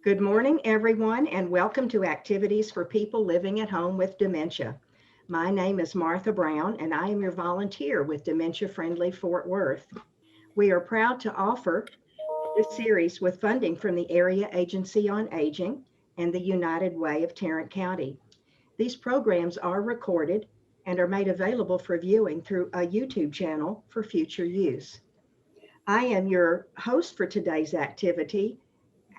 Good morning, everyone, and welcome to Activities for People Living at Home with Dementia. My name is Martha Brown, and I am your volunteer with Dementia Friendly Fort Worth. We are proud to offer this series with funding from the Area Agency on Aging and the United Way of Tarrant County. These programs are recorded and are made available for viewing through a YouTube channel for future use. I am your host for today's activity.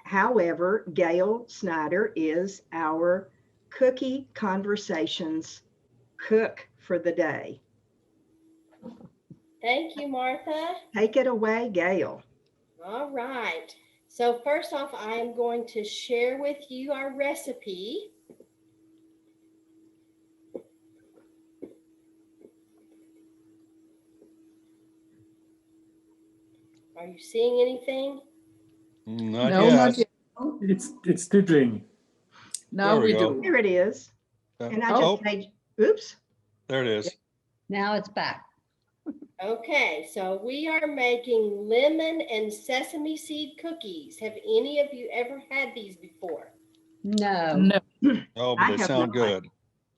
However, Gail Snyder is our Cookie Conversations cook for the day. Thank you, Martha. Take it away, Gail. All right. So first off, I am going to share with you our recipe. Are you seeing anything? Not No, yet. not yet. It's tickling. Now There we we go. do. Here it is. And I just made, oops. There it is. Now it's back. Okay, so we are making lemon and sesame seed cookies. Have any of you ever had these before? No. No. Oh, I but they have sound not. good.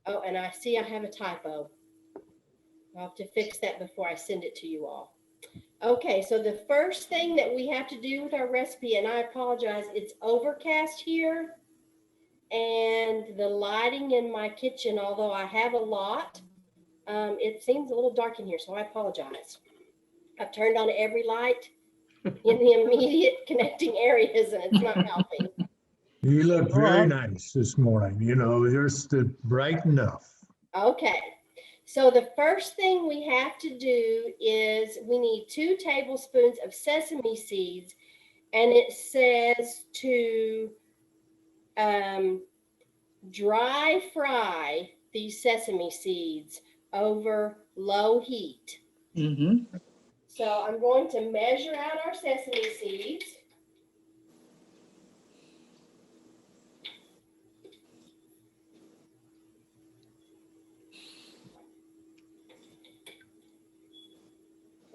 Oh, and I see I have a typo. I'll have to fix that before I send it to you all. Okay, so the first thing that we have to do with our recipe, and I apologize, it's overcast here, and the lighting in my kitchen, although I have a lot, it seems a little dark in here, so I apologize. I've turned on every light in the immediate connecting areas, and it's not helping. You look All very right. nice this morning. You know, you're still bright enough. Okay, so the first thing we have to do is we need 2 tablespoons of sesame seeds, and it says to dry fry these sesame seeds over low heat. Mm-hmm. So I'm going to measure out our sesame seeds.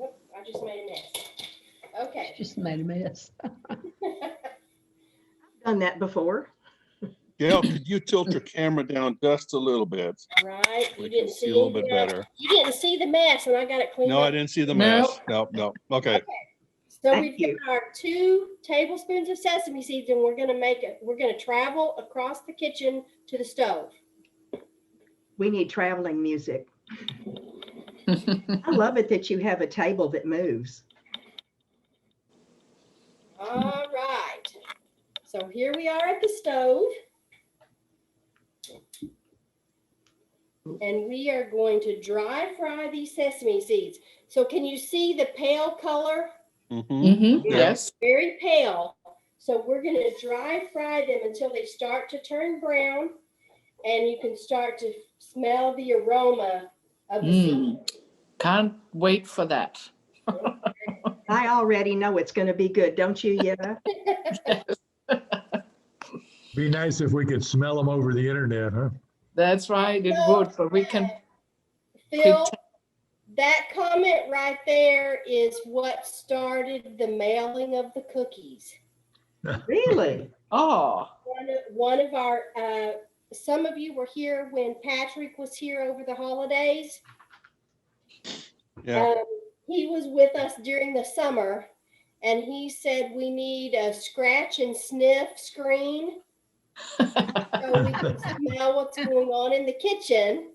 Oop, I just made a mess. Okay. Just made a mess. Done that before. Gail, could you tilt your camera down just a little bit? Right, you We can didn't see see a little bit anything. better. You didn't see the mess, and I got it cleaned No, up. I didn't see the No. mess. No. Okay. So Thank we've got our 2 tablespoons of sesame seeds, and we're gonna travel across the kitchen to the stove. We need traveling music. I love it that you have a table that moves. All right. So here we are at the stove. And we are going to dry fry these sesame seeds. So can you see the pale color? Mm-hmm. Mm-hmm. Yes. Very pale. So we're going to dry fry them until they start to turn brown, and you can start to smell the aroma of the seeds. Can't wait for that. I already know it's going to be good, don't you, Yetta? Be nice if we could smell them over the internet, huh? That's right. It would, but we can. Phil, that comment right there is what started the mailing of the cookies. Really? Oh. One of our, some of you were here when Patrick was here over the holidays. Yeah. He was with us during the summer, and he said we need a scratch and sniff screen so we can smell what's going on in the kitchen.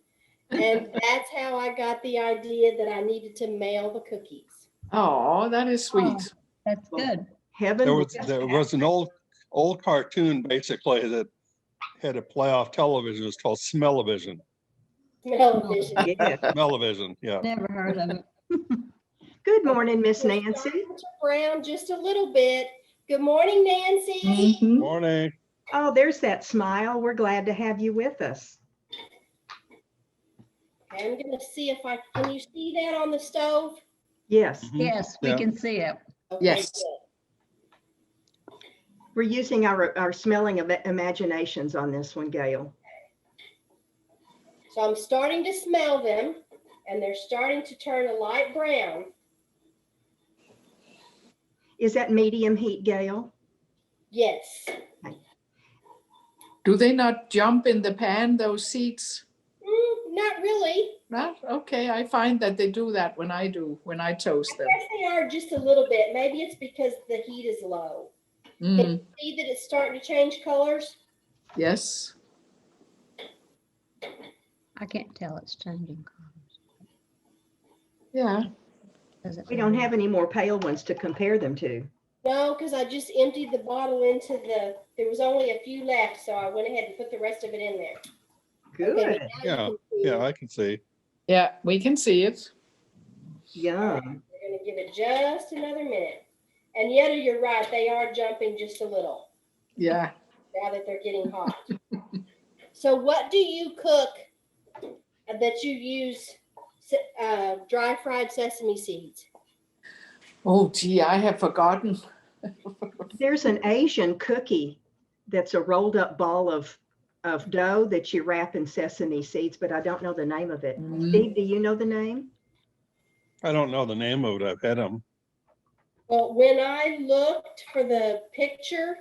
And that's how I got the idea that I needed to mail the cookies. Oh, that is sweet. That's good. Heaven. There was an old cartoon basically that had a playoff television. It was called Smell-O-Vision. Smell-O-Vision. Yeah. Smell-O-Vision. Yeah. Never heard of it. Good morning, Miss Nancy. Brown just a little bit. Good morning, Nancy. Mm-hmm. Morning. Oh, there's that smile. We're glad to have you with us. I'm going to see if can you see that on the stove? Yes, Mhm. Yes, we Yeah. can see it. Okay, Yes. good. we're using our smelling of imaginations on this one, Gail. So I'm starting to smell them, and they're starting to turn a light brown. Is that medium heat, Gail? Yes. Do they not jump in the pan, those seeds? Not really. No? Okay, I find that they do that when I toast them. Yes, they are just a little bit. Maybe it's because the heat is low. Can you see that it's starting to change colors? Yes. I can't tell it's changing colors. Yeah. Does it We don't really? have any more pale ones to compare them to. No, because I just emptied the bottle into there was only a few left, so I went ahead and put the rest of it in there. Good. Okay, but now you Yeah, can see. yeah, I can see. Yeah, we can see it. Yum. We're going to give it just another minute. And Yetta, you're right. They are jumping just a little Yeah. now that they're getting hot. So what do you cook that you use dry fried sesame seeds? Oh, gee, I have forgotten. There's an Asian cookie that's a rolled up ball of dough that you wrap in sesame seeds, but I don't know the name of it. Steve, do you know the name? I don't know the name of it. I've had them. Well, when I looked for the picture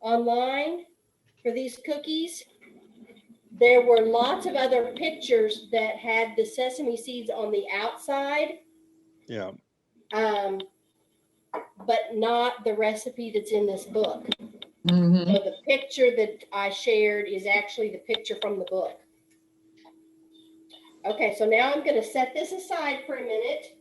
online for these cookies, there were lots of other pictures that had the sesame seeds on the outside, Yeah. but not the recipe that's in this book. Mm-hmm. So the picture that I shared is actually the picture from the book. Okay, so now I'm going to set this aside for a minute.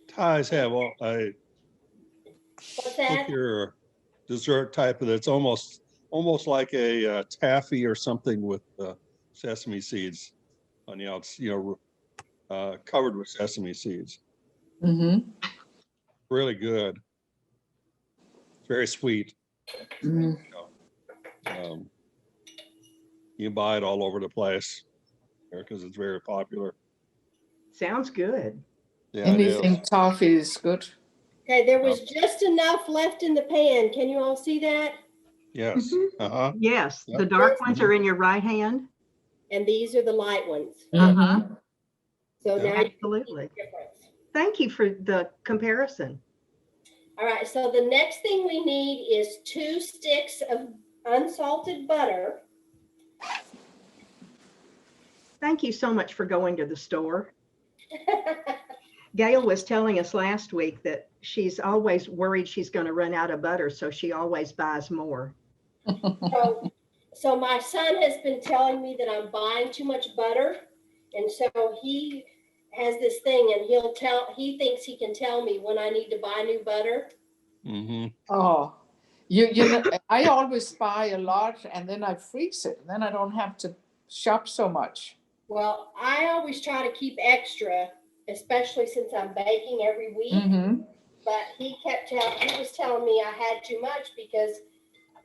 Ties have a What's that? cookier dessert type of that's almost like a taffy or something with sesame seeds on the outside, covered with sesame seeds. Mm-hmm. Really good. Very sweet. Mm. You buy it all over the place because it's very popular. Sounds good. Yeah, it is. Anything toffee is good. Okay, there was just enough left in the pan. Can you all see that? Yes. Uh-huh. Yes, Yep. the dark ones are in your right hand. And these are the light ones. Mm-hmm. So Yeah. now you can see Absolutely. the difference. Thank you for the comparison. All right, so the next thing we need is 2 sticks of unsalted butter. Thank you so much for going to the store. Gail was telling us last week that she's always worried she's going to run out of butter, so she always buys more. So my son has been telling me that I'm buying too much butter, and so he has this thing, and he thinks he can tell me when I need to buy new butter. Mm-hmm. Oh, you know, I always buy a lot and then I freeze it. Then I don't have to shop so much. Well, I always try to keep extra, especially since I'm baking every week. Mm-hmm. But he was telling me I had too much because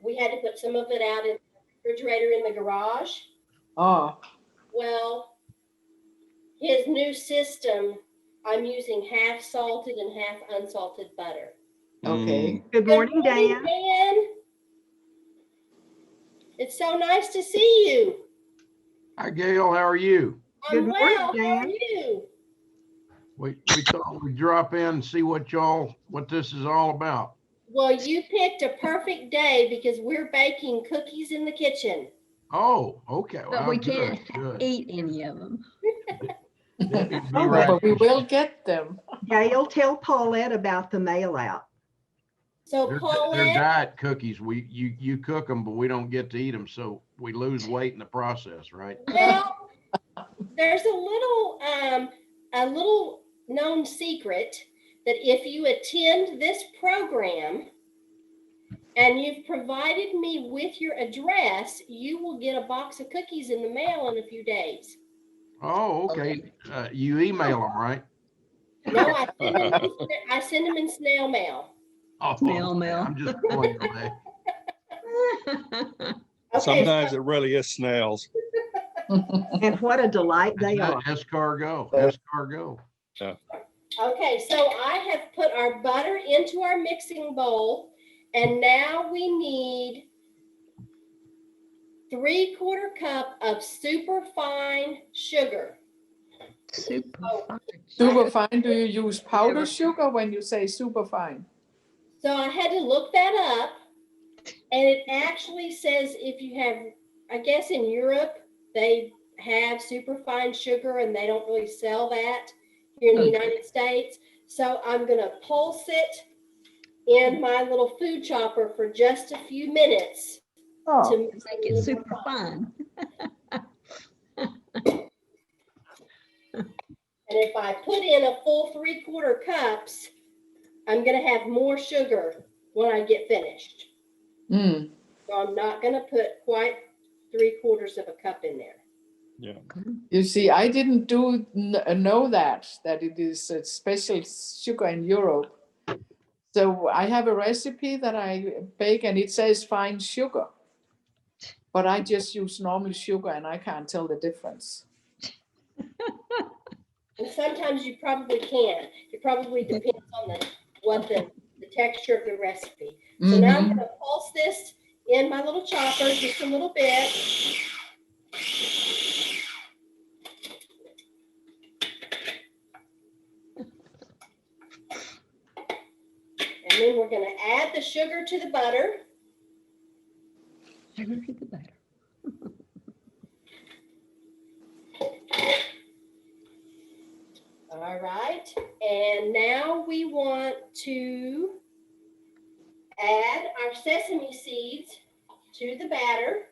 we had to put some of it out in the refrigerator in the garage. Oh, Well, his new system, I'm using half salted and half unsalted butter. okay. Good morning, Dan. Dan. It's so nice to see you. Hi, Gail. How are you? Good I'm morning, well. How are Dan. you? We thought we'd drop in and see what this is all about. Well, you picked a perfect day because we're baking cookies in the kitchen. Oh, okay. But we can't good. eat any of them. Debbie'd be Oh, right. But we will get them. Gail, tell Paulette about the mail out. So They're Paulette, diet cookies. You cook them, but we don't get to eat them, so we lose weight in the process, right? well, there's a little known secret that if you attend this program and you've provided me with your address, you will get a box of cookies in the mail in a few days. Oh, okay. You email them, right? No, I send them in snail mail. Oh, Snail okay. mail. I'm just pulling your leg. Okay, Sometimes it really is snails. And what a delight they That's are. escargot. Escargot. okay, so I have put our butter into our mixing bowl, and now we need 3/4 cup of super fine sugar. Super Oh. fine. Super fine, do you use powder Never- sugar when you say super fine? So I had to look that up, and it actually says if you have, I guess in Europe, they have superfine sugar and they don't really sell that here in the United States. So I'm gonna pulse it in my little food chopper for just a few minutes Oh, to Make it super fine. And if I put in a full 3/4 cups, I'm gonna have more sugar when I get finished. mm. So I'm not gonna put quite 3/4 of a cup in there. Yeah. You see, I didn't know that it is a special sugar in Europe. So I have a recipe that I bake and it says fine sugar. But I just use normal sugar and I can't tell the difference. And sometimes you probably can. It probably depends on the texture of the recipe. So now I'm gonna pulse this in my little chopper just a little bit. And then we're gonna add the sugar to the butter. Sugar to the butter. All right, and now we want to add our sesame seeds to the batter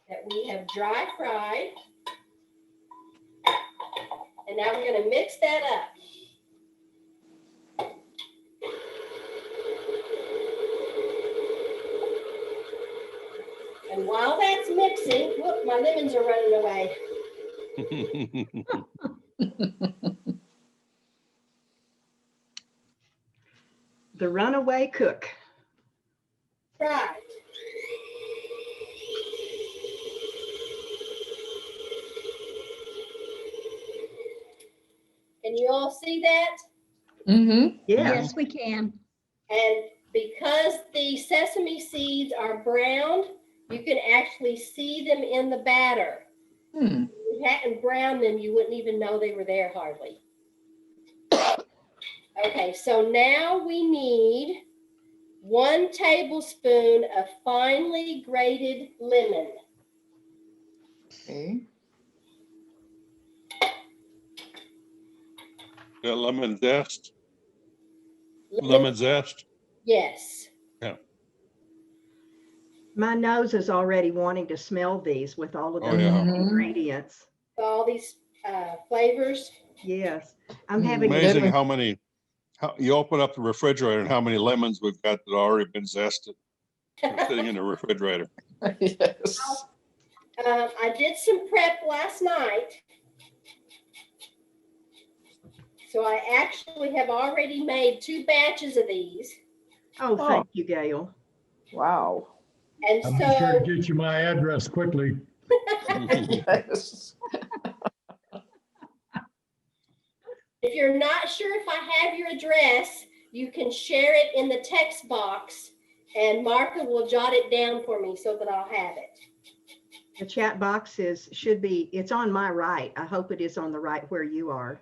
that we have dry fried. And now we're gonna mix that up. And while that's mixing, whoop, my lemons are running away. The runaway cook. Right. Can you all see that? Mm-hmm. Yes. Yes, we can. And because the sesame seeds are browned, you can actually see them in the batter. Hmm. If you hadn't browned them, you wouldn't even know they were there hardly. Okay, so now we need 1 tablespoon of finely grated lemon. Okay. Got lemon zest. Lemon zest. Yes. My nose is already wanting to smell these with all of Oh, those yeah. ingredients. All these flavors. Yes. I'm having Amazing Lemon. how many, you open up the refrigerator and how many lemons we've got that already been zested. They're sitting in the refrigerator. Yes. I did some prep last night. So I actually have already made 2 batches of these. Oh, thank you, Gail. Wow. And I'll be sure to so, get you my address quickly. Yes. if you're not sure if I have your address, you can share it in the text box and Martha will jot it down for me so that I'll have it. The chat box it's on my right. I hope it is on the right where you are.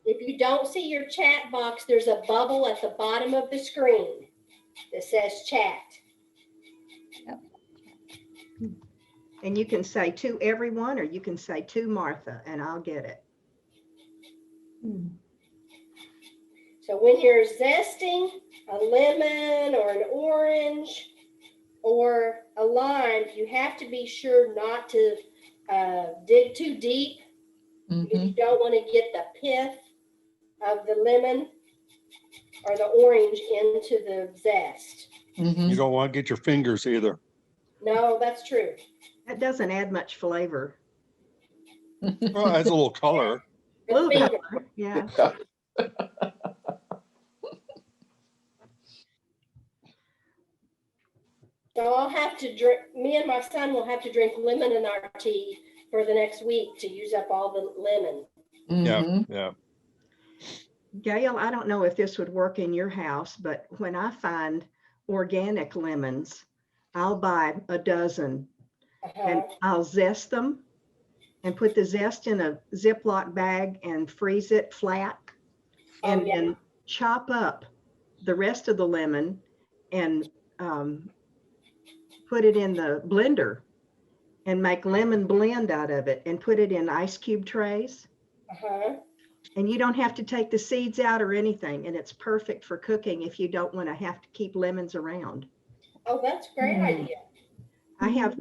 If you don't see your chat box, there's a bubble at the bottom of the screen that says chat. And you can say to everyone, or you can say to Martha, and I'll get it. So when you're zesting a lemon or an orange or a lime, you have to be sure not to dig too deep because you don't want to get the pith of the lemon or the orange into the zest. You don't want to get your fingers either. No, that's true. That doesn't add much flavor. Well, it adds a little color. The Little finger. color, yeah. So I'll have to drink, me and my son will have to drink lemon in our tea for the next week to use up all the lemon. Yeah, yeah. Gail, I don't know if this would work in your house, but when I find organic lemons, I'll buy a dozen and I'll zest them and put the zest in a Ziploc bag and freeze it flat. And yeah. then chop up the rest of the lemon and put it in the blender and make lemon blend out of it and put it in ice cube trays. And you don't have to take the seeds out or anything. And it's perfect for cooking if you don't want to have to keep lemons around. Oh, that's a great idea. I have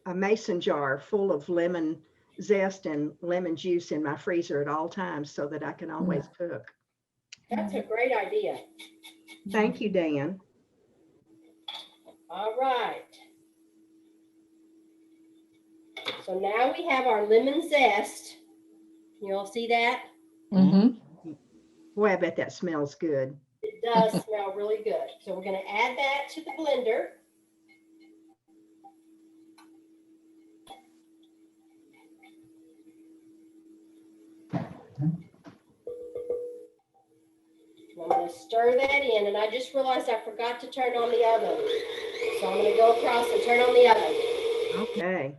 a mason jar full of lemon zest and lemon juice in my freezer at all times so that I can always cook. That's a great idea. Thank you, Dan. All right. So now we have our lemon zest. You all see that? Mm-hmm. Boy, I bet that smells good. It does smell really good. So we're going to add that to the blender. I'm going to stir that in, and I just realized I forgot to turn on the oven. So I'm going to go across and turn on the oven. Okay.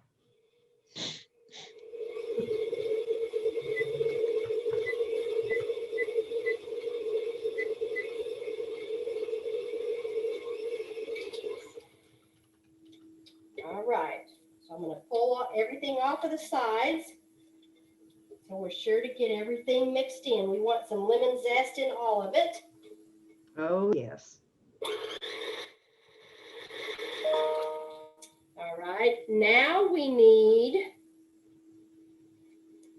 All right. So I'm going to pull everything off of the sides. So we're sure to get everything mixed in. We want some lemon zest in all of it. Oh, yes. All right, now we need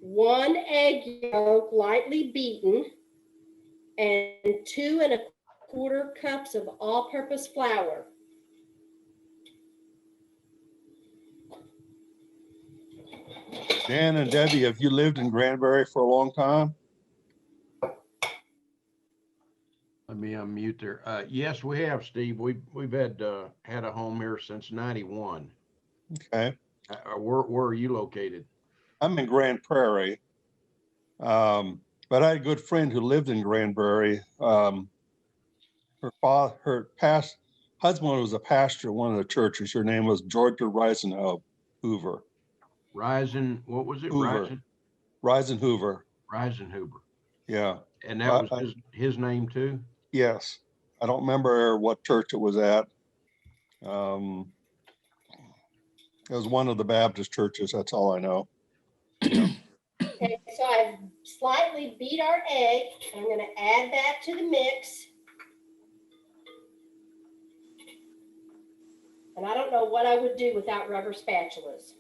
1 egg yolk lightly beaten and 2¼ cups of all-purpose flour. Dan and Debbie, have you lived in Granbury for a long time? Let me unmute there. Yes, we have, Steve. We've had a home here since '91. Okay. Where are you located? I'm in Grand Prairie. But I had a good friend who lived in Granbury. Her husband was a pastor at one of the churches. Her name was Georgia Hoover. What was it? Hoover. Risen Hoover. Hoover. Yeah. And that was his name too? Yes. I don't remember what church it was at. It was one of the Baptist churches. That's all I know. Yeah. Okay, so I've slightly beat our egg. I'm going to add that to the mix. And I don't know what I would do without rubber spatulas.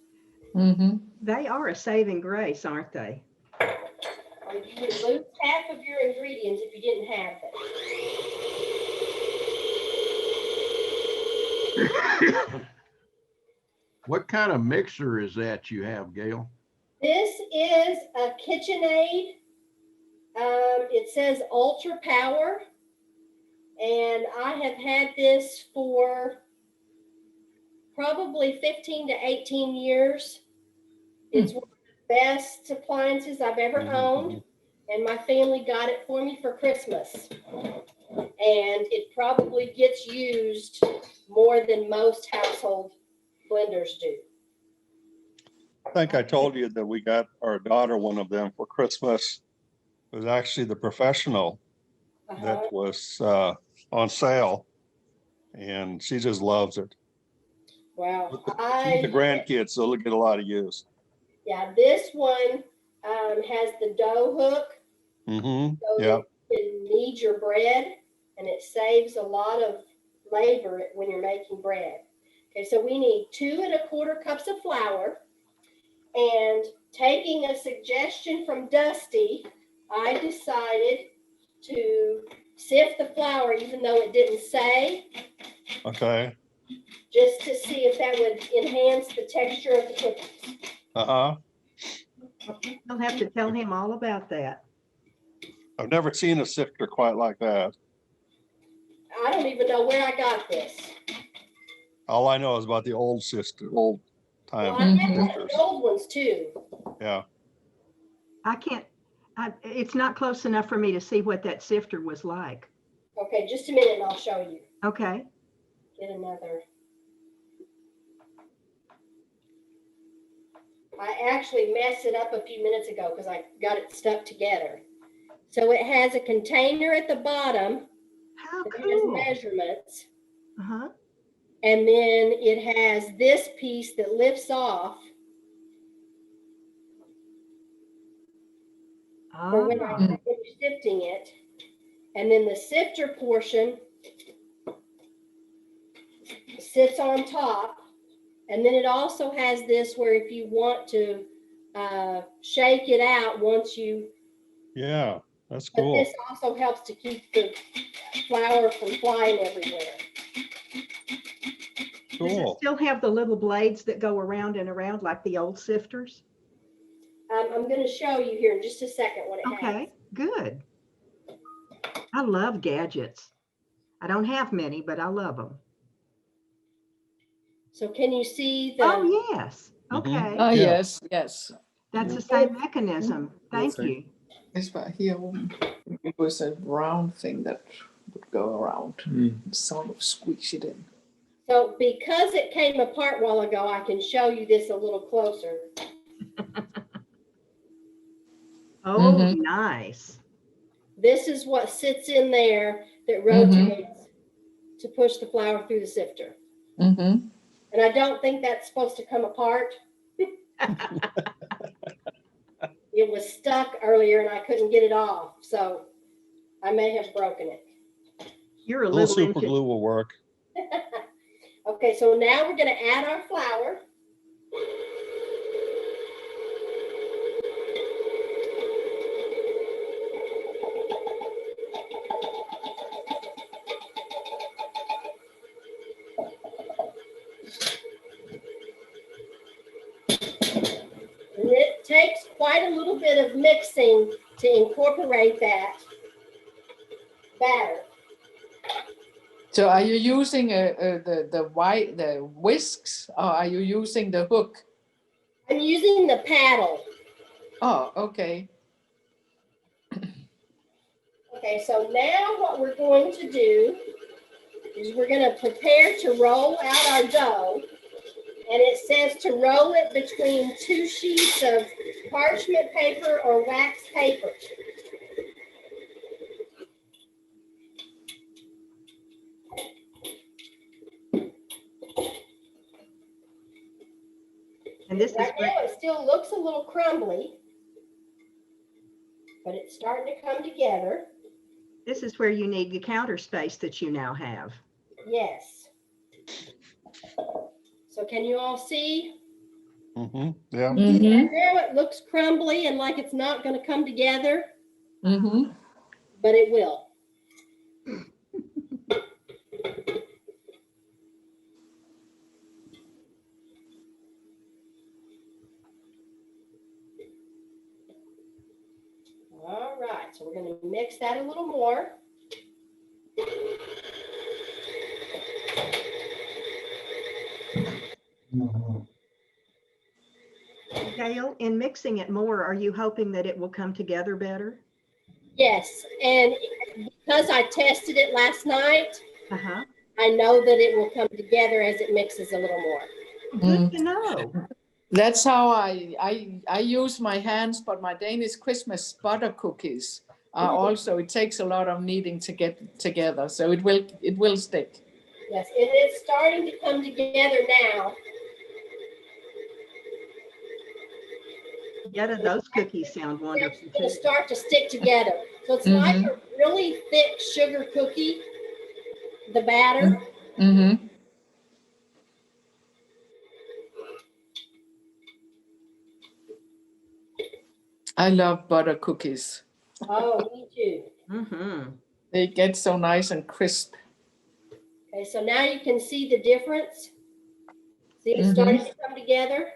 Mm-hmm. They are a saving grace, aren't they? Or you would lose half of your ingredients if you didn't have them. What kind of mixer is that you have, Gail? This is a KitchenAid. It says Ultra Power. And I have had this for probably 15 to 18 years. It's one of the best appliances I've ever owned. And my family got it for me for Christmas. And it probably gets used more than most household blenders do. I think I told you that we got our daughter one of them for Christmas. It was actually the professional that was on sale, and she just loves it. Wow. The grandkids, so they'll get a lot of use. Yeah, this one has the dough hook. Mm-hmm. So Yeah. you can knead your bread, and it saves a lot of labor when you're making bread. Okay, so we need 2¼ cups of flour. And taking a suggestion from Dusty, I decided to sift the flour, even though it didn't say, Okay. just to see if that would enhance the texture of the cookies. Uh-huh. You'll have to tell him all about that. I've never seen a sifter quite like that. I don't even know where I got this. All I know is about the old time Well, I have sifters. the old ones too. Yeah. It's not close enough for me to see what that sifter was like. Okay, just a minute and I'll show you. Okay. Get another. I actually messed it up a few minutes ago because I got it stuck together. So it has a container at the bottom How that has cool. measurements. Uh-huh. And then it has this piece that lifts off for when I Ah, finish sifting it. And then the sifter portion sits on top. And then it also has this where if you want to shake it out once you, Yeah, that's but cool. this also helps to keep the flour from flying everywhere. does it Cool. still have the little blades that go around and around like the old sifters? I'm going to show you here in just a second what it has. Okay, good. I love gadgets. I don't have many, but I love them. So can you see the? Oh, yes. Mhm. Okay. Ah, Yeah. yes, yes. That's the same mechanism. Thank Okay. you. This one here, it was a round thing that would go around, sort of squeeze it in. So because it came apart a while ago, I can show you this a little closer. Oh, nice. This is what sits in there that rotates to push the flour through the sifter. Mm-hmm. And I don't think that's supposed to come apart. It was stuck earlier and I couldn't get it off. So I may have broken it. You're a A little little super into glue will work. Okay, so now we're going to add our flour. And it takes quite a little bit of mixing to incorporate that batter. So are you using the whisks, or are you using the hook? I'm using the paddle. Oh, okay. Okay, so now what we're going to do is we're going to prepare to roll out our dough. And it says to roll it between 2 sheets of parchment paper or wax paper. and this is Right where, now it still looks a little crumbly, but it's starting to come together. this is where you need the counter space that you now have. Yes. So can you all see? Yeah. Right now it looks crumbly and like it's not going to come together, but it will. All right, so we're going to mix that a little more. Gail, in mixing it more, are you hoping that it will come together better? Yes, and because I tested it last night, Uh-huh. I know that it will come together as it mixes a little more. Good to know. That's how I use my hands, but my Danish Christmas butter cookies are also, it takes a lot of kneading to get together, so it will stick. Yes, it is starting to come together now. Yetta, those cookies sound wonderful It's going too. to start to stick together. So it's like a really thick sugar cookie, the batter. I love butter cookies. Oh, me too. They get so nice and crisp. Okay, so now you can see the difference. See, it's starting to come together.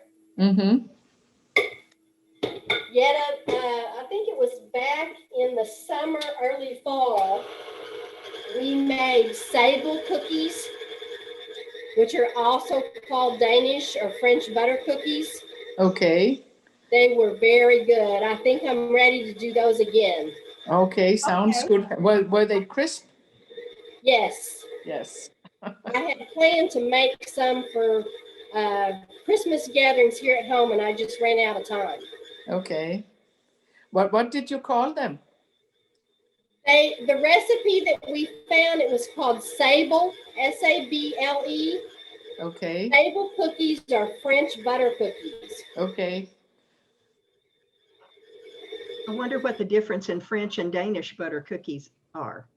Yet, I think it was back in the summer, early fall, we made sable cookies, which are also called Danish or French butter cookies. Okay. They were very good. I think I'm ready to do those again. Okay, sounds good. Were they crisp? Yes. Yes. I had planned to make some for Christmas gatherings here at home, and I just ran out of time. Okay. What did you call them? The recipe that we found, it was called Sable, Sable. Okay. Sable cookies are French butter cookies. Okay. I wonder what the difference in French and Danish butter cookies are.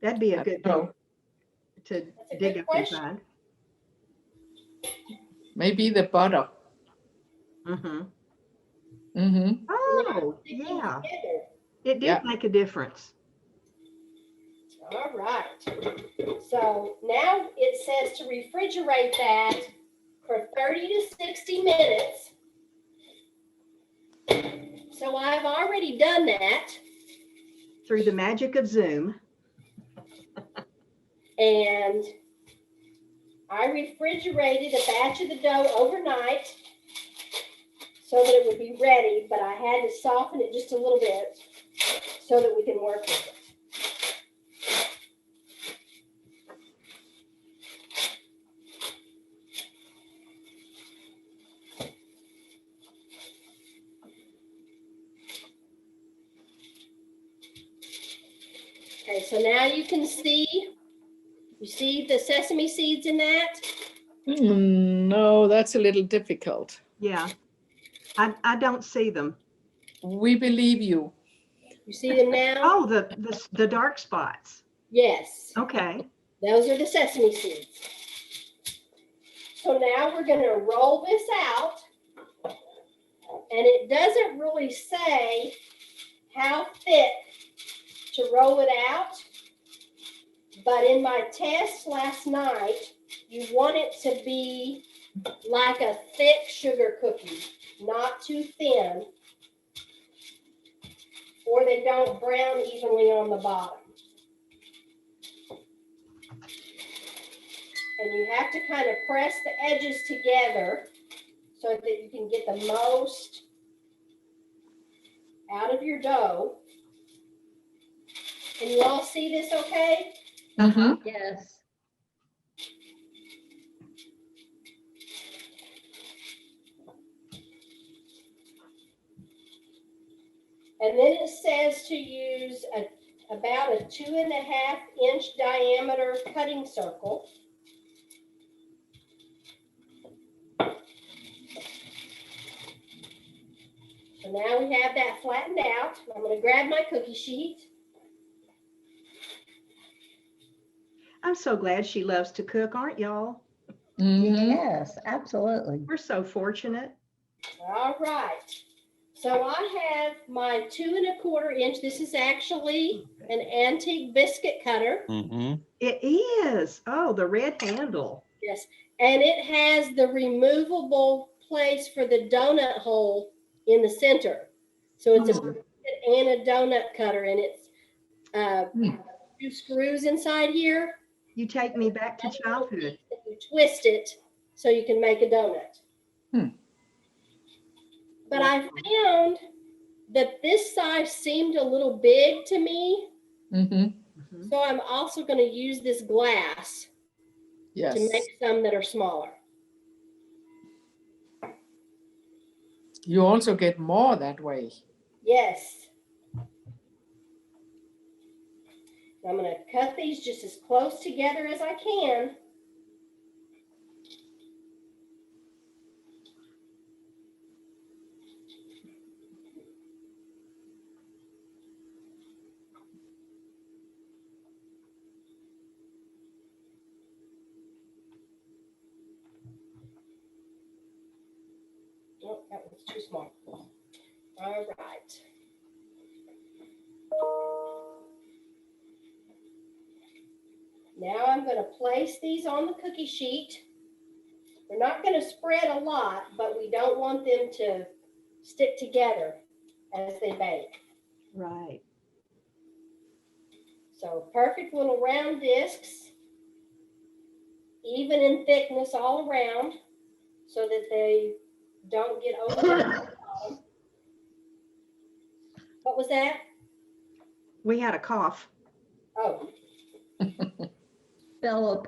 That'd be a I good don't know. thing to That's a dig good up and question. find. Maybe the butter. Mm-hmm. Mm-hmm. Oh, Sticking yeah, together. it did Yeah. make a difference. All right. So now it says to refrigerate that for 30 to 60 minutes. So I've already done that. Through the magic of Zoom. And I refrigerated a batch of the dough overnight so that it would be ready, but I had to soften it just a little bit so that we can work with it. Okay, so now you can see, you see the sesame seeds in that? No, that's a little difficult. Yeah, I don't see them. We believe you. You see them now? Oh, the dark spots. Yes, Okay. those are the sesame seeds. So now we're gonna roll this out, and it doesn't really say how thick to roll it out, but in my test last night, you want it to be like a thick sugar cookie, not too thin, or they don't brown evenly on the bottom. And you have to kind of press the edges together so that you can get the most out of your dough. Can you all see this okay? Mm-hmm. Yes. And then it says to use about a 2.5-inch diameter cutting circle. So now we have that flattened out. I'm going to grab my cookie sheet. I'm so glad she loves to cook, aren't y'all? Mm-hmm. Yes, absolutely. We're so fortunate. All right. So I have my 2.25-inch. This is actually an antique biscuit cutter. Mm-hmm. It is. Oh, the red handle. Yes. And it has the removable place for the donut hole in the center. So it's a biscuit and a donut cutter, and it's two screws inside here. You take me back to childhood. You twist it so you can make a donut. But I found that this size seemed a little big to me. Mm-hmm. Mhm. So I'm also going to use this glass Yes. to make some that are smaller. You also get more that way. Yes. I'm going to cut these just as close together as I can. Oh, that one's too small. All right. Now I'm going to place these on the cookie sheet. We're not going to spread a lot, but we don't want them to stick together as they bake. Right. So perfect little round discs, even in thickness all around, so that they don't get over. What was that? We had a cough. Oh, Philip.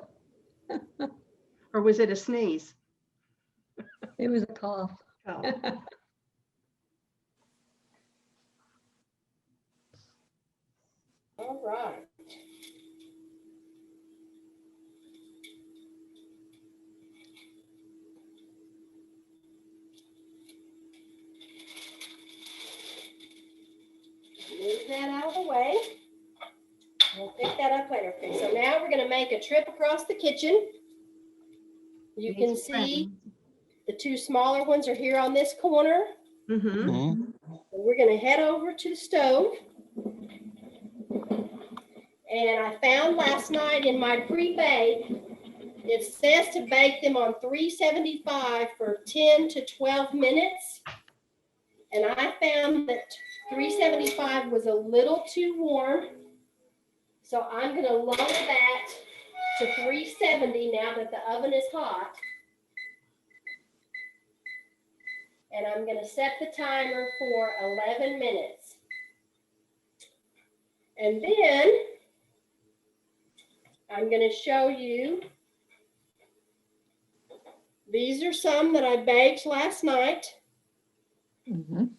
Or was it a sneeze? It was a cough. Oh, All right. Move that out of the way. We'll pick that up later. Okay, so now we're going to make a trip across the kitchen. You can see the two smaller ones are here on this corner. Mm-hmm. Mhm. We're going to head over to the stove. And I found last night in my pre-bake, it says to bake them on 375 for 10 to 12 minutes. And I found that 375 was a little too warm. So I'm going to lower that to 370 now that the oven is hot. And I'm going to set the timer for 11 minutes. And then I'm going to show you. These are some that I baked last night. Mhm.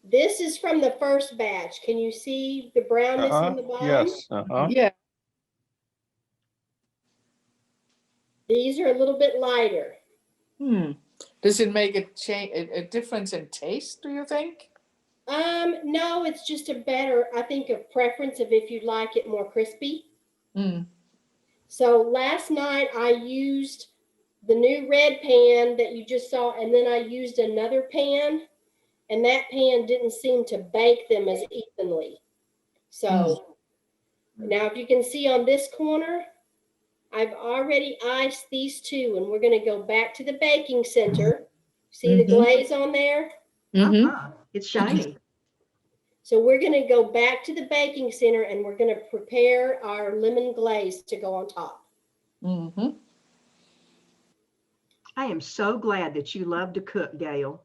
This is from the first batch. Can you see the brownness on the bottom? Yes, Yeah. These are a little bit lighter. Does it make a difference in taste, do you think? No, it's just a better, I think, a preference of if you'd like it more crispy. Mm. So last night I used the new red pan that you just saw, and then I used another pan, and that pan didn't seem to bake them as evenly. So now if you can see on this corner, I've already iced these two, and we're going to go back to the baking center. See the glaze on there? Mm-hmm. Uh-huh. It's shiny. So we're going to go back to the baking center, and we're going to prepare our lemon glaze to go on top. Mm-hmm. I am so glad that you love to cook, Gail.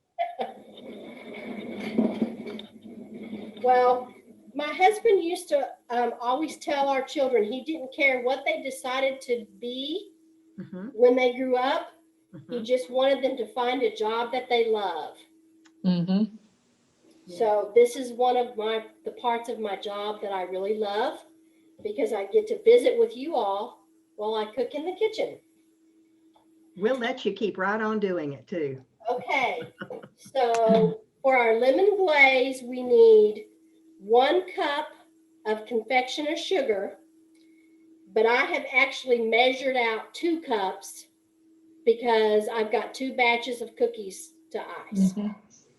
Well, my husband used to always tell our children he didn't care what they decided to be Mm-hmm. when they grew up. Mm-hmm. He just wanted them to find a job that they love. Mm-hmm. So this is one of the parts of my job that I really love, because I get to visit with you all while I cook in the kitchen. We'll let you keep right on doing it too. Okay, so for our lemon glaze, we need 1 cup of confectioner sugar, but I have actually measured out 2 cups because I've got 2 batches of cookies to ice. Mm-hmm.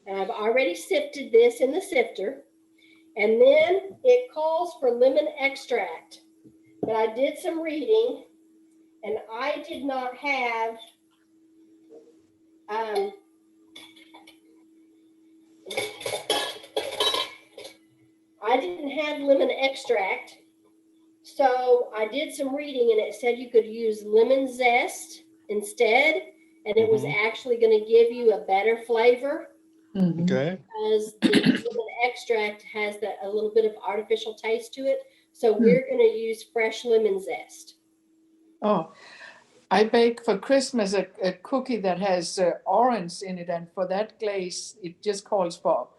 And I've already sifted this in the sifter. And then it calls for lemon extract. But I did some reading, and I did not have I didn't have lemon extract. So I did some reading, and it said you could use lemon zest instead, and it was actually going to give you a better flavor. Mm-hmm. okay. Because the lemon extract has a little bit of artificial taste to it. So we're going to use fresh lemon zest. Oh, I bake for Christmas a cookie that has orange in it, and for that glaze, it just calls for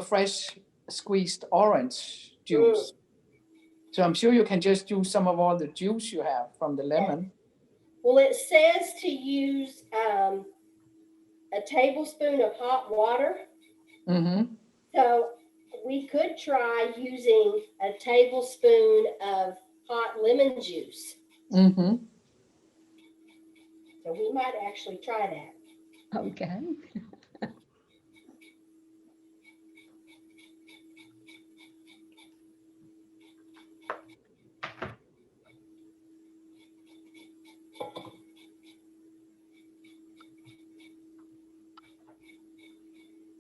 fresh squeezed orange juice. So I'm sure you can just use some of all the juice you have from the lemon. Well, it says to use a tablespoon of hot water. Mm-hmm. So we could try using a tablespoon of hot lemon juice. Mm-hmm. So we might actually try that. Okay.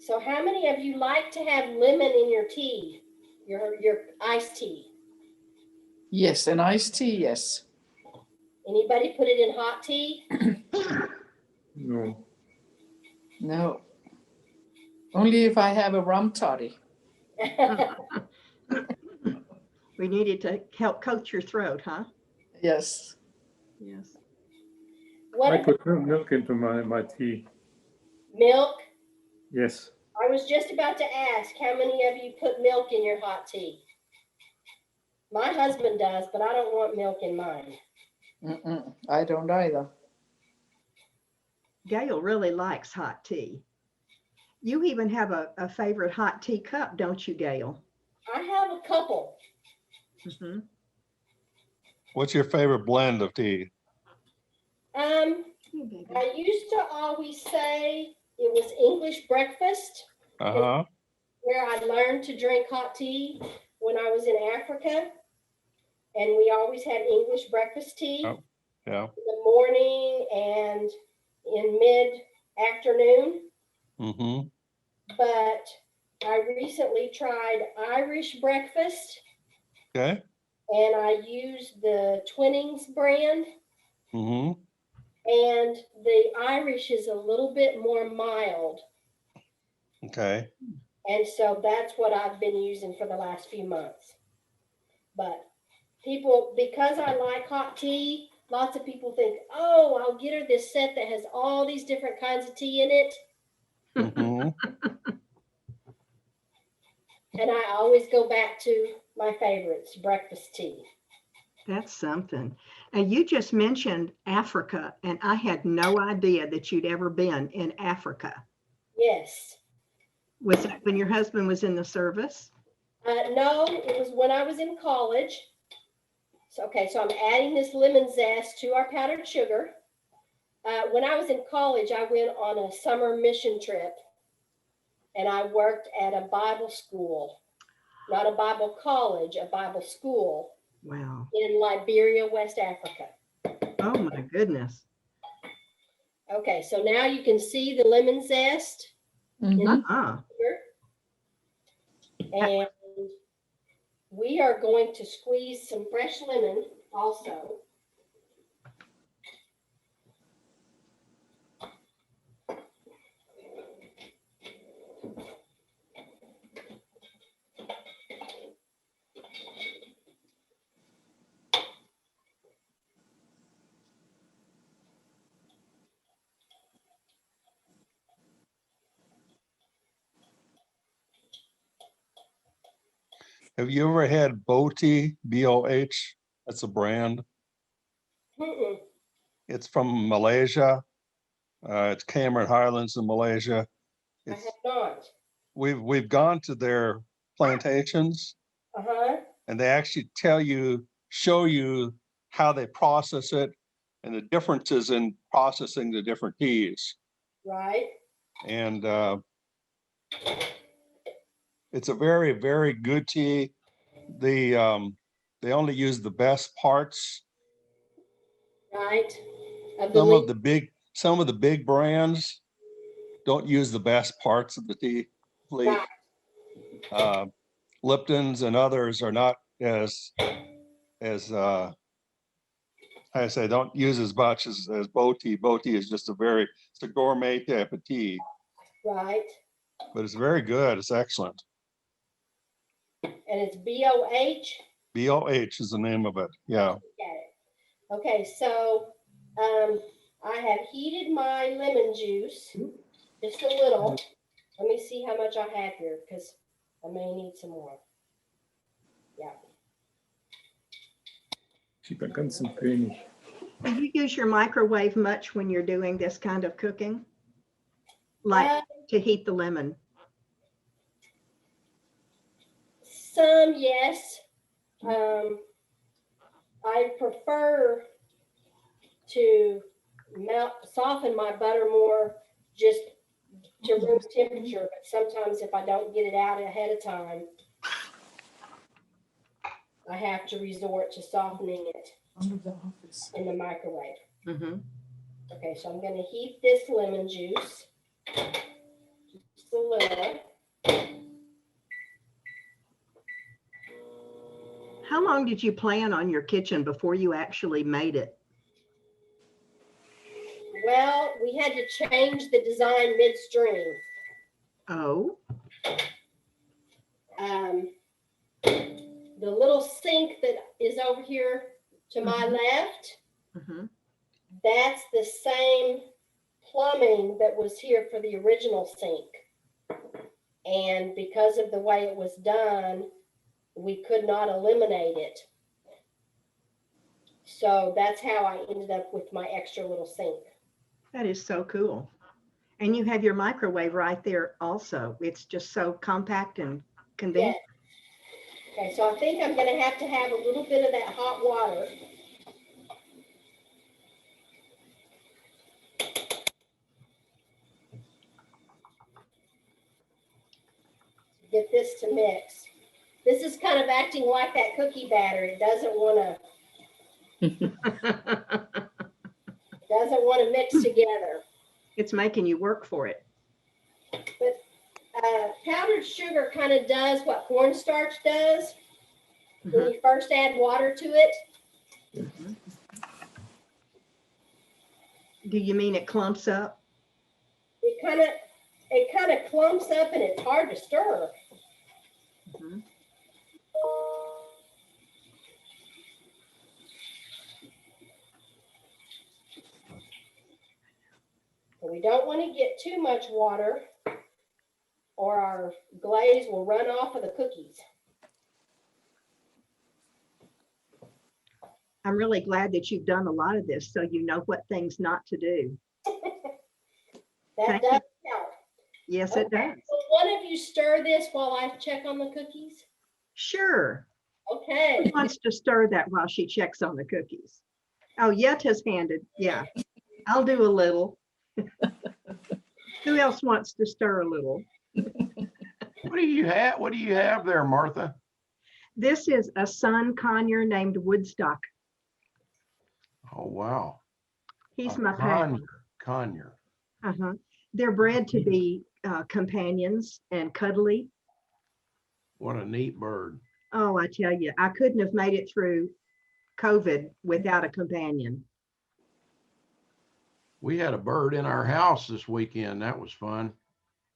So how many of you like to have lemon in your tea, your iced tea? Yes, an iced tea, yes. Anybody put it in hot tea? No. No. Only if I have a rum toddy. We needed to help coat your throat, huh? Yes. Yes. What I put milk into my tea. milk? Yes. I was just about to ask, how many of you put milk in your hot tea? My husband does, but I don't want milk in mine. I don't either. Gail really likes hot tea. You even have a favorite hot tea cup, don't you, Gail? I have a couple. Mm-hmm. What's your favorite blend of tea? I used to always say it was English breakfast, Uh-huh. where I learned to drink hot tea when I was in Africa. And we always had English breakfast tea Oh, yeah. in the morning and in mid-afternoon. Mm-hmm. But I recently tried Irish breakfast, Okay. and I used the Twinnings brand. Mm-hmm. And the Irish is a little bit more mild. Okay. And so that's what I've been using for the last few months. But people, because I like hot tea, lots of people think, oh, I'll get her this set that has all these different kinds of tea in it. Mm-hmm. And I always go back to my favorites, breakfast tea. That's something. And you just mentioned Africa, and I had no idea that you'd ever been in Africa. Yes. Was that when your husband was in the service? No, it was when I was in college. So, okay, so I'm adding this lemon zest to our powdered sugar. When I was in college, I went on a summer mission trip, and I worked at a Bible school, not a Bible college, a Bible school. Wow. In Liberia, West Africa. Oh my goodness. Okay, so now you can see the lemon zest. Uh-huh. And we are going to squeeze some fresh lemon also. Have you ever had Boh-tea, B-O-H? That's a brand. Mm-mm. It's from Malaysia. It's Cameron Highlands in Malaysia. I have not. We've gone to their plantations, Uh-huh. and they actually show you how they process it and the differences in processing the different teas. Right. And it's a very, very good tea. They only use the best parts. Right. Some of the big brands don't use the best parts of the tea leaf. Right. Lipton's and others are not as I say, don't use as much as Boh-tea. Boh-tea is just it's a gourmet type of tea, Right. but it's very good. It's excellent. And it's B-O-H? B-O-H is the name of it. Yeah. Got it. Okay, so I have heated my lemon juice just a little. Let me see how much I have here because I may need some more. Yeah. Ich bin ganz ein König. Do you use your microwave much when you're doing this kind of cooking? Like to heat the lemon? Some, yes. I prefer to soften my butter more just to room temperature, but sometimes if I don't get it out ahead of time, I have to resort to softening it in the microwave. Mm-hmm. Okay, so I'm going to heat this lemon juice just a little. How long did you plan on your kitchen before you actually made it? Well, we had to change the design midstream. Oh. The little sink that is over here to my left, Mm-hmm. that's the same plumbing that was here for the original sink. And because of the way it was done, we could not eliminate it. So that's how I ended up with my extra little sink. That is so cool. And you have your microwave right there also. It's just so compact and Yeah. convenient. Okay, so I think I'm going to have a little bit of that hot water. Get this to mix. This is kind of acting like that cookie batter. It doesn't want to mix together. It's making you work for it. But powdered sugar kind of does what cornstarch does when you first add water to it. Mhm. Do you mean it clumps up? It kind of clumps up and it's hard to stir. Mhm. We don't want to get too much water or our glaze will run off of the cookies. I'm really glad that you've done a lot of this so you know what things not to do. That Thank does help. Yes, it Okay, does. will one of you stir this while I check on the cookies? Sure. Okay. Who wants to stir that while she checks on the cookies? Oh, Yeta's handed. Yeah, I'll do a little. Who else wants to stir a little? What do you have? What do you have there, Martha? This is a son conure named Woodstock. Oh, wow. He's A my pal. conure. Uh-huh. They're bred to be companions and cuddly. What a neat bird. Oh, I tell you, I couldn't have made it through COVID without a companion. We had a bird in our house this weekend. That was fun.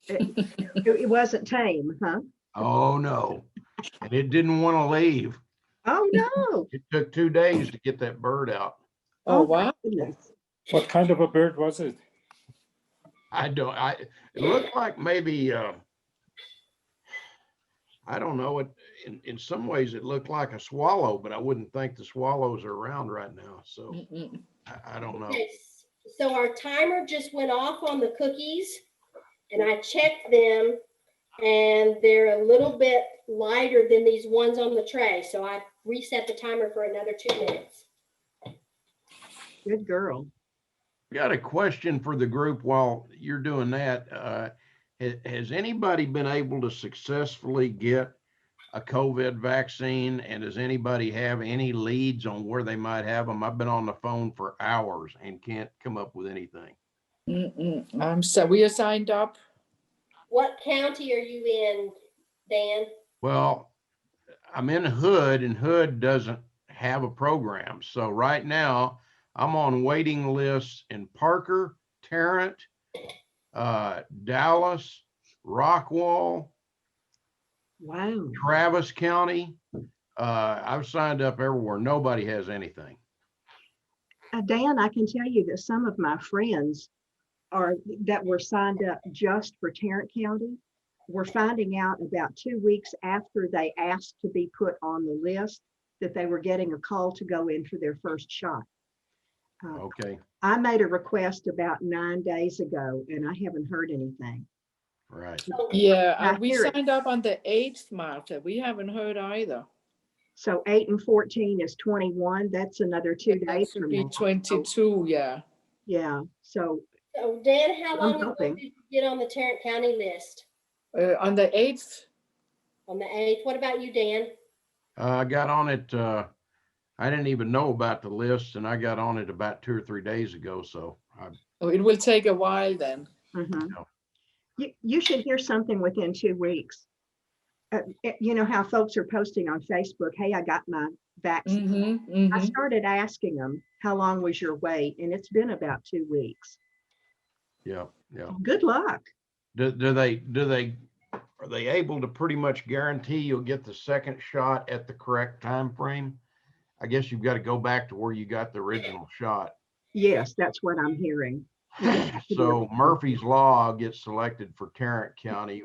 It wasn't tame, huh? Oh, no. And it didn't want to leave. Oh, no. It took 2 days to get that bird out. Oh, my wow. goodness. What kind of a bird was it? It looked like maybe, I don't know, in some ways it looked like a swallow, but I wouldn't think the swallows are around right now. So Mm-mm. I don't know. Okay, so our timer just went off on the cookies and I checked them and they're a little bit lighter than these ones on the tray. So I reset the timer for another 2 minutes. Good girl. Got a question for the group while you're doing that. Has anybody been able to successfully get a COVID vaccine? And does anybody have any leads on where they might have them? I've been on the phone for hours and can't come up with anything. So we are signed up. What county are you in, Dan? Well, I'm in Hood and Hood doesn't have a program. So right now I'm on waiting lists in Parker, Tarrant, Dallas, Rockwall, Wow. Travis County. I've signed up everywhere. Nobody has anything. Dan, I can tell you that some of my friends that were signed up just for Tarrant County were finding out about 2 weeks after they asked to be put on the list that they were getting a call to go in for their first shot. Okay, I made a request about 9 days ago and I haven't heard anything. right. Yeah, I we hear it. signed up on the 8th, Martha. We haven't heard either. So 8 and 14 is 21. That's another 2 That days should from be now. 22, yeah. Yeah. So So Dan, how I'm long ago hoping. did you get on the Tarrant County list? On the 8th, On the 8th. What about you, Dan? I got on it. I didn't even know about the list and I got on it about 2 or 3 days ago. So it will take a while then. mhm. Yeah. You should hear something within 2 weeks. You know how folks are posting on Facebook, hey, I got my vaccine. I started asking them, how long was your wait? And it's been about 2 weeks. yeah. Good luck. Are they able to pretty much guarantee you'll get the second shot at the correct time frame? I guess you've got to go back to where you got the original shot. Yes, that's what I'm hearing. So Murphy's Law gets selected for Tarrant County,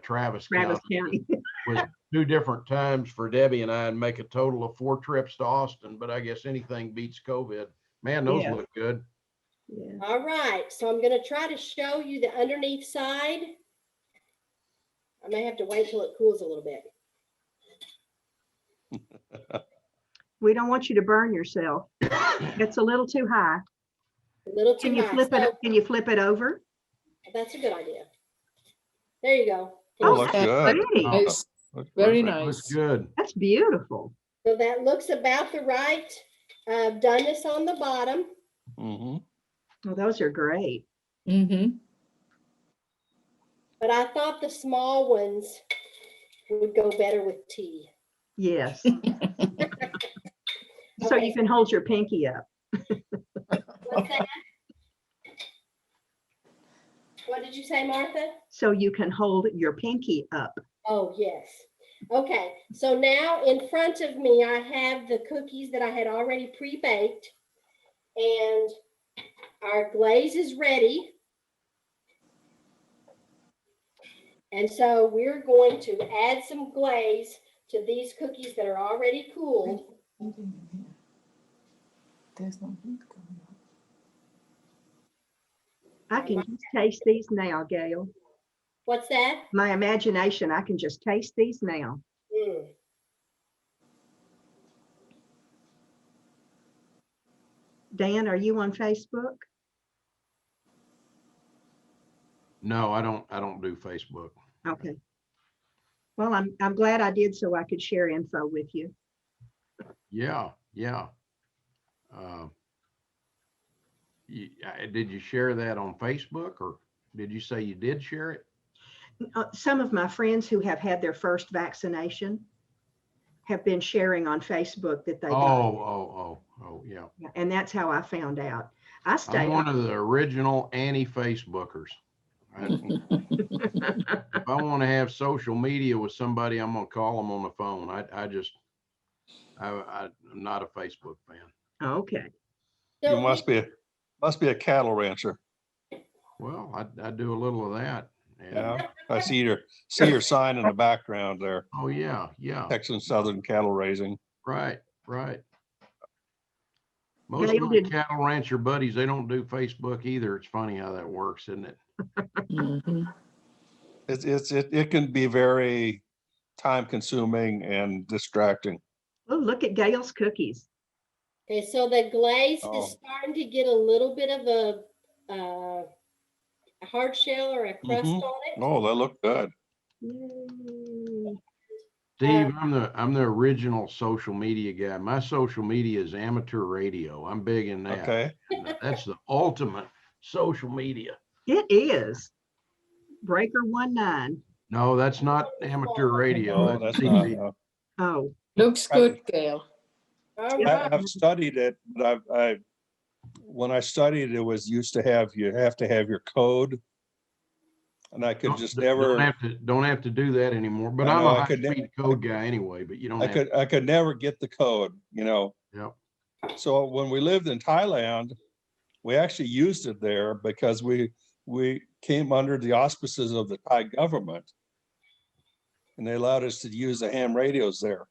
Travis Travis County, County. with 2 different times for Debbie and I, and make a total of 4 trips to Austin, but I guess anything beats COVID. Man, those Yeah. look good. Yeah. All right, so I'm gonna try to show you the underneath side. I may have to wait till it cools a little bit. We don't want you to burn yourself. It's a little too high. A little too high. Can you flip it over? That's a good idea. There you go. Oh, looks that's good. pretty. Nice. Looks Very perfect. Looks nice. good. That's beautiful. So that looks about the right doneness on the bottom. Mhm. Well, those are great. Mm-hmm. But I thought the small ones would go better with tea. Yes. So Okay. you can hold your pinky up. What's that? What did you say, Martha? So you can hold your pinky up. Oh, yes. Okay, so now in front of me, I have the cookies that I had already pre-baked, and our glaze is ready. And so we're going to add some glaze to these cookies that are already cooled. There's no heat coming up. I can just taste these now, Gail. What's that? My imagination, I can just taste these now. Mm. Dan, are you on Facebook? No, I don't do Facebook. Okay. Well, I'm glad I did so I could share info with you. Yeah. Did you share that on Facebook, or did you say you did share it? Some of my friends who have had their first vaccination have been sharing on Facebook that they got it. Oh, yeah. And that's how I found out. I'm one of the original anti-Facebookers. If I want to have social media with somebody, I'm gonna call them on the phone. I'm not a Facebook fan. Okay. So You must be a cattle rancher. Well, I do a little of that. Yeah. I see your sign in the background there. Oh, yeah. Texan Southern Cattle Raising. Right. Most Gail, of my cattle rancher buddies, they don't do Facebook either. It's funny how that works, isn't it? Mm-hmm. It can be very time consuming and distracting. Oh, look at Gail's cookies. Okay, so the glaze Oh. is starting to get a little bit of a hard shell or a crust Mhm. on it. Oh, they look good. Yay. Steve, I'm the original social media guy. My social media is amateur radio. I'm big in that. Okay. That's the ultimate social media. It is. Breaker 19. No, that's not amateur radio. No, that's not. TV. No. Oh, Looks good, Gail. All right. I've studied it, but when I studied, it was used to have you have to have your code, and I could just never. Don't have to do that anymore. But I I'm know, a I could high-speed code guy anyway. But you don't. I could never get the code, Yep. So when we lived in Thailand, we actually used it there because we came under the auspices of the Thai government, and they allowed us to use the ham radios there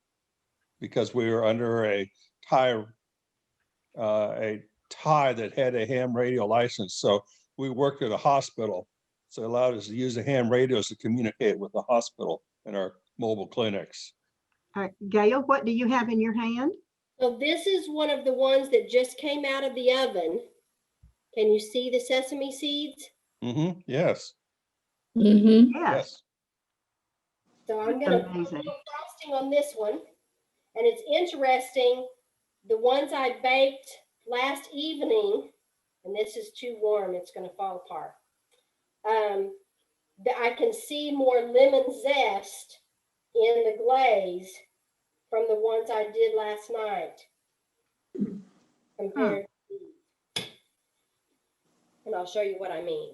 because we were under a Thai that had a ham radio license. So we worked at a hospital, so it allowed us to use the ham radios to communicate with the hospital and our mobile clinics. Gail, what do you have in your hand? So this is one of the ones that just came out of the oven. Can you see the sesame seeds? Mm-hmm. Yes. Mm-hmm. Yes. So I'm going to put a Amazing. little frosting on this one. And it's interesting, the ones I baked last evening, and this is too warm, it's going to fall apart. I can see more lemon zest in the glaze from the ones I did last night compared to these. And I'll show you what I mean.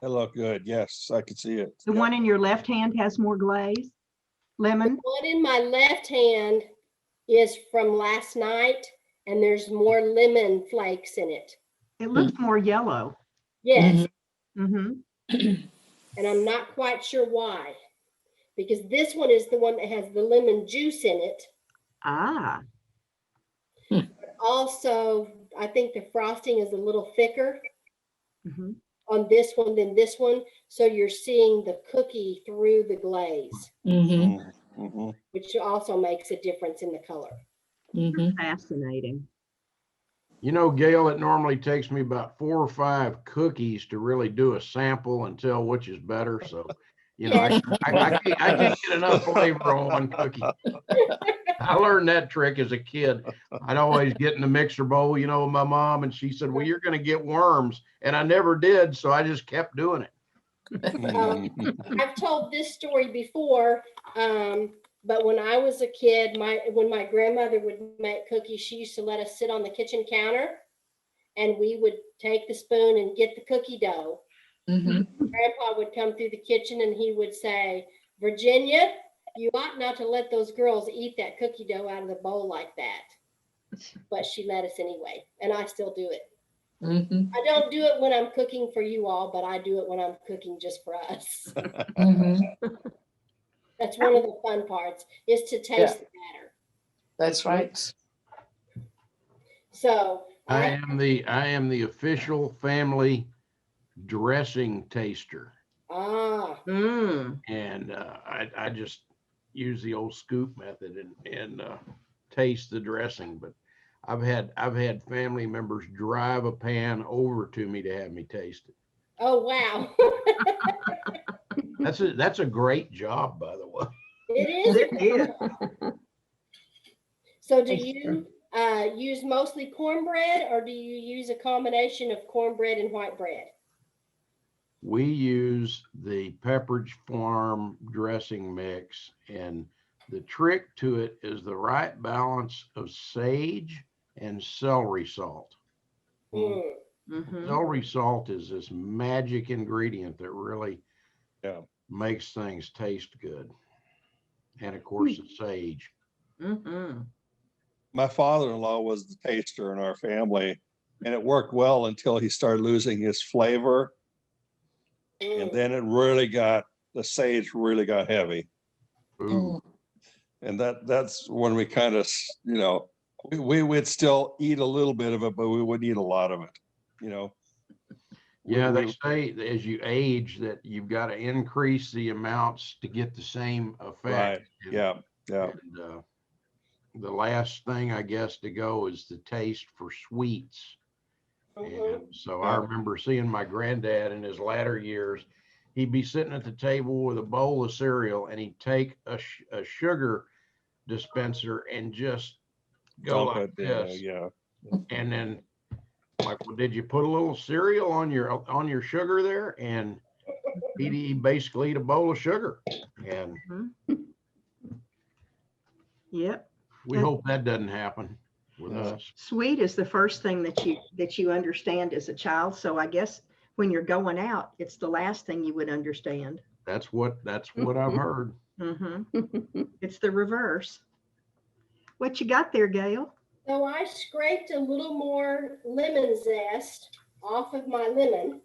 They look good. Yes, I could see it. The one in your left hand has more glaze, The lemon. one in my left hand is from last night, and there's more lemon flakes in it. It looks more yellow. Yes, Mm-hmm. and I'm not quite sure why, because this one is the one that has the lemon juice in it. Ah, Also, I think the frosting is a little thicker mm-hmm. on this one than this one. So you're seeing the cookie through the glaze, Mhm. which also makes a difference in the color. Fascinating. You know, Gail, it normally takes me about 4 or 5 cookies to really do a sample and tell which is better. So, you know, Yes. I can't get enough flavor on one cookie. I learned that trick as a kid. I'd always get in the mixer bowl, you know, with my mom, and she said, well, you're going to get worms. And I never did. So I just kept doing it. I've told this story before, but when I was a kid, when my grandmother would make cookies, she used to let us sit on the kitchen counter, and we would take the spoon and get the cookie dough. Grandpa would come through the kitchen and he would say, Virginia, you ought not to let those girls eat that cookie dough out of the bowl like that. But she let us anyway, and I still do it. I don't do it when I'm cooking for you all, but I do it when I'm cooking just for us. That's one of the fun parts, is to taste the batter. That's right. So I am the official family dressing taster. And I just use the old scoop method and taste the dressing. But I've had family members drive a pan over to me to have me taste it. Oh wow. That's a great job, by the way. It is. So do you use mostly cornbread, or do you use a combination of cornbread and white bread? We use the Pepperidge Farm dressing mix, and the trick to it is the right balance of sage and celery salt. Celery salt is this magic ingredient that really makes things taste good. And of course, the sage. My father-in-law was the taster in our family, and it worked well until he started losing his flavor. And then the sage really got heavy. And that's when we kind of, you know, we would still eat a little bit of it, but we wouldn't eat a lot of it, you know. Yeah, they say as you age that you've got to increase the amounts to get the same effect. Right. Yeah. And, the last thing, I guess, to go is the taste for sweets. And so I remember seeing my granddad in his latter years. He'd be sitting at the table with a bowl of cereal, and he'd take a sugar dispenser and just go like this. And then, like, well, did you put a little cereal on your sugar there? And he'd basically eat a bowl of sugar. And we hope that doesn't happen with us. Sweet is the first thing that you understand as a child. So I guess when you're going out, it's the last thing you would understand. That's what I've heard. It's the reverse. What you got there, Gail? So I scraped a little more lemon zest off of my lemon.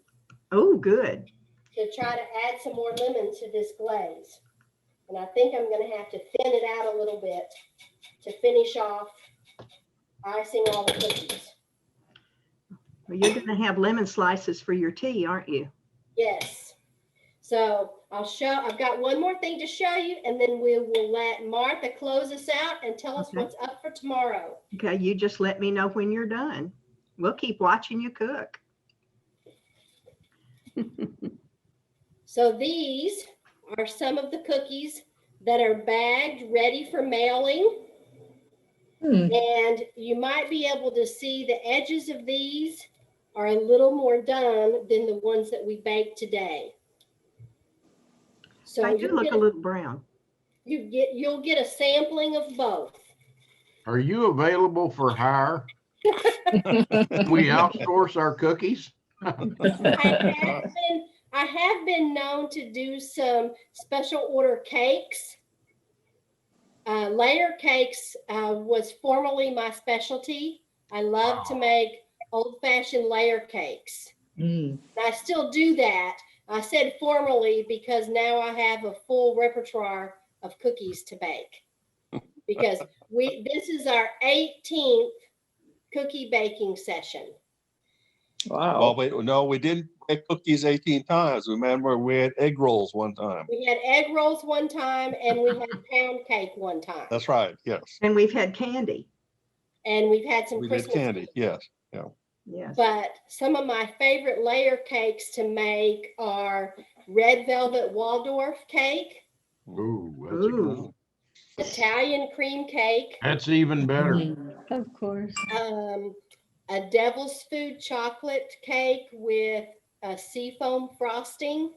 Oh, good. To try to add some more lemon to this glaze. And I think I'm going to have to thin it out a little bit to finish off icing all the cookies. Well, you're going to have lemon slices for your tea, aren't you? Yes. So I've got one more thing to show you, and then we will let Martha close us out and tell us what's up for tomorrow. Okay, you just let me know when you're done. We'll keep watching you cook. So these are some of the cookies that are bagged, ready for mailing. And you might be able to see the edges of these are a little more done than the ones that we baked today. So I do look a little brown. You'll get a sampling of both. Are you available for hire? We outsource our cookies. I have been known to do some special order cakes. Layer cakes was formerly my specialty. I love to make old-fashioned layer cakes. Mm. I still do that. I said formerly because now I have a full repertoire of cookies to bake. Because this is our 18th cookie baking session. Well, Wow. we didn't make cookies 18 times. Remember, we had egg rolls one time. We had egg rolls one time and we had pound cake one time. That's right, yes. And we've had candy. And we've had some We did Christmas candy, cake. yes. Yes. But some of my favorite layer cakes to make are red velvet Waldorf cake, Ooh, that's a good Ooh. one. Italian cream cake, That's even better. Mm. Of course. a devil's food chocolate cake with a seafoam frosting,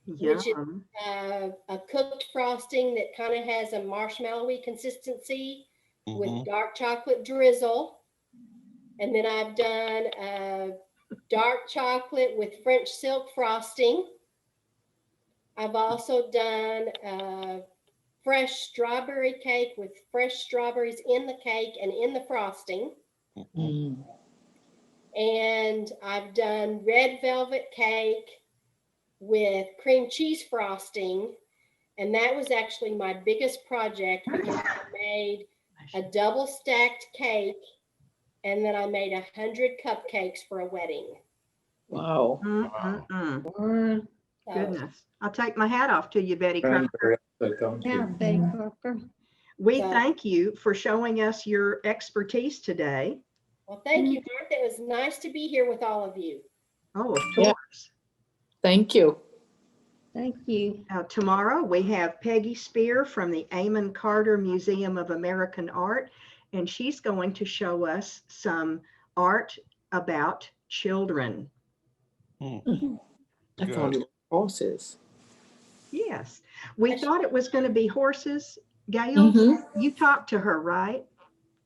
which is Yum. a cooked frosting that kind of has a marshmallowy consistency with Mhm. dark chocolate drizzle. And then I've done dark chocolate with French silk frosting. I've also done fresh strawberry cake with fresh strawberries in the cake and in the frosting. Mm. And I've done red velvet cake with cream cheese frosting. And that was actually my biggest project because I made a double stacked cake and then I made 100 cupcakes for a wedding. Wow. Mm-mm-mm. Or, So, Goodness. I'll take my hat off to you, Betty Crocker. yeah, Betty Crocker. We So- thank you for showing us your expertise today. well, thank you, Martha. It was nice to be here with all of you. Oh, of Yeah. course. Thank you. Thank you. Tomorrow we have Peggy Spear from the Eamon Carter Museum of American Art, and she's going to show us some art about children. I Good. thought it was horses. Yes, we thought it was going to be horses. Gail, Mm-hmm. you talked to her, right?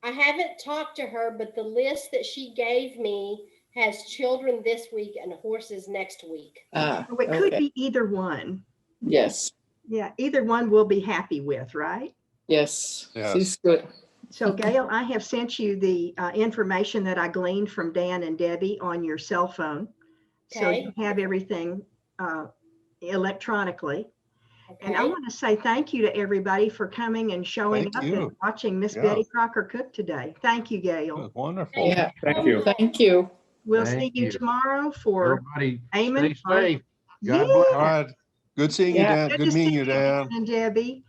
I haven't talked to her, but the list that she gave me has children this week and horses next week. Ah, So it could okay. be either one. Yes. Yeah, either one we'll be happy with, right? Yes. Yes. She's good. So Gail, I have sent you the information that I gleaned from Dan and Debbie on your cell phone. So Okay. you have everything electronically. And I Okay. want to say thank you to everybody for coming and showing Thank up you. and watching Miss Yeah. Betty Crocker cook today. Thank you, It Gail. was wonderful. Yeah. Thank you. Thank you. We'll Thank see you you. tomorrow for Everybody Eamon. stay safe. Yeah, God bless. All right. Good seeing you, Yeah. Dan. good Good to see meeting you, you, Dan. Dan and Debbie.